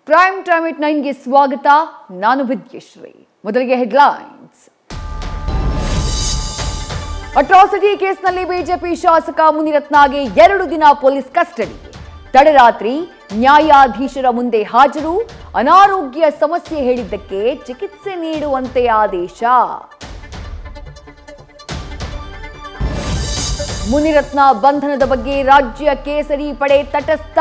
Prime time ಎಟ್ 9ಗೆ ಸ್ವಾಗತ. ನಾನು ವಿದ್ಯಶ್ರೀ. ಮೊದಲಿಗೆ ಹೆಡ್ಲೈನ್ಸ್. ಅಟ್ರಾಸಿಟಿ ಕೇಸ್ನಲ್ಲಿ ಬಿಜೆಪಿ ಶಾಸಕ ಮುನಿರತ್ನಗೆ 2 ದಿನ ಪೊಲೀಸ್ ಕಸ್ಟಡಿ. ತಡರಾತ್ರಿ ನ್ಯಾಯಾಧೀಶರ ಮುಂದೆ ಹಾಜರು. ಅನಾರೋಗ್ಯ ಸಮಸ್ಯೆ ಹೇಳಿದ್ದಕ್ಕೆ ಚಿಕಿತ್ಸೆ ನೀಡುವಂತೆ ಆದೇಶ. ಮುನಿರತ್ನ ಬಂಧನದ ಬಗ್ಗೆ ರಾಜ್ಯ ಕೇಸರಿ ಪಡೆ ತಟಸ್ಥ.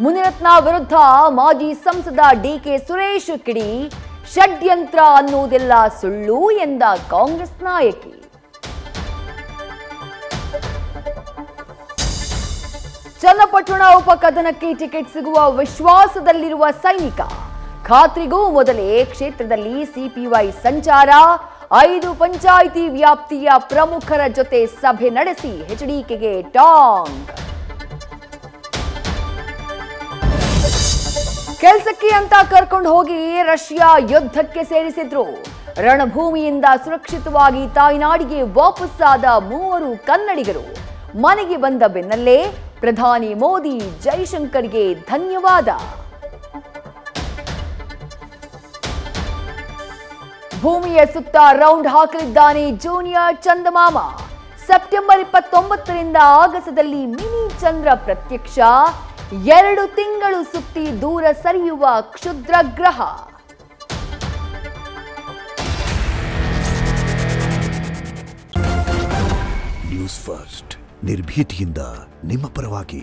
ಮುನಿರತ್ನ ವಿರುದ್ಧ ಮಾಜಿ ಸಂಸದ ಡಿಕೆ ಸುರೇಶ್ ಕಿಡಿ. ಷಡ್ಯಂತ್ರ ಅನ್ನೋದೆಲ್ಲ ಸುಳ್ಳು ಎಂದ ಕಾಂಗ್ರೆಸ್ ನಾಯಕಿ. ಚನ್ನಪಟ್ಟಣ ಉಪಕದನಕ್ಕೆ ಟಿಕೆಟ್ ಸಿಗುವ ವಿಶ್ವಾಸದಲ್ಲಿರುವ ಸೈನಿಕ. ಖಾತ್ರಿಗೂ ಮೊದಲೇ ಕ್ಷೇತ್ರದಲ್ಲಿ ಸಿಪಿವೈ ಸಂಚಾರ. 5 ಪಂಚಾಯಿತಿ ವ್ಯಾಪ್ತಿಯ ಪ್ರಮುಖರ ಜೊತೆ ಸಭೆ ನಡೆಸಿ ಎಚ್ಡಿಕೆಗೆ ಟಾಂಗ್. ಕೆಲಸಕ್ಕೆ ಅಂತ ಕರ್ಕೊಂಡು ಹೋಗಿ ರಷ್ಯಾ ಯುದ್ಧಕ್ಕೆ ಸೇರಿಸಿದ್ರು. ರಣಭೂಮಿಯಿಂದ ಸುರಕ್ಷಿತವಾಗಿ ತಾಯ್ನಾಡಿಗೆ ವಾಪಸ್ಸಾದ 3 ಕನ್ನಡಿಗರು. ಮನೆಗೆ ಬಂದ ಬೆನ್ನಲ್ಲೇ ಪ್ರಧಾನಿ ಮೋದಿ ಜೈಶಂಕರ್ಗೆ ಧನ್ಯವಾದ. ಭೂಮಿಯ ಸುತ್ತ ರೌಂಡ್ ಹಾಕಲಿದ್ದಾನೆ ಜೂನಿಯರ್ ಚಂದಮಾಮ. ಸೆಪ್ಟೆಂಬರ್ 29ರಿಂದ ಆಗಸದಲ್ಲಿ ಮಿನಿ ಚಂದ್ರ ಪ್ರತ್ಯಕ್ಷ. 2 ತಿಂಗಳು ಸುತ್ತಿ ದೂರ ಸರಿಯುವ ಕ್ಷುದ್ರ ಗ್ರಹ. ನ್ಯೂಸ್ ಫಸ್ಟ್, ನಿರ್ಭೀತಿಯಿಂದ ನಿಮ್ಮ ಪರವಾಗಿ.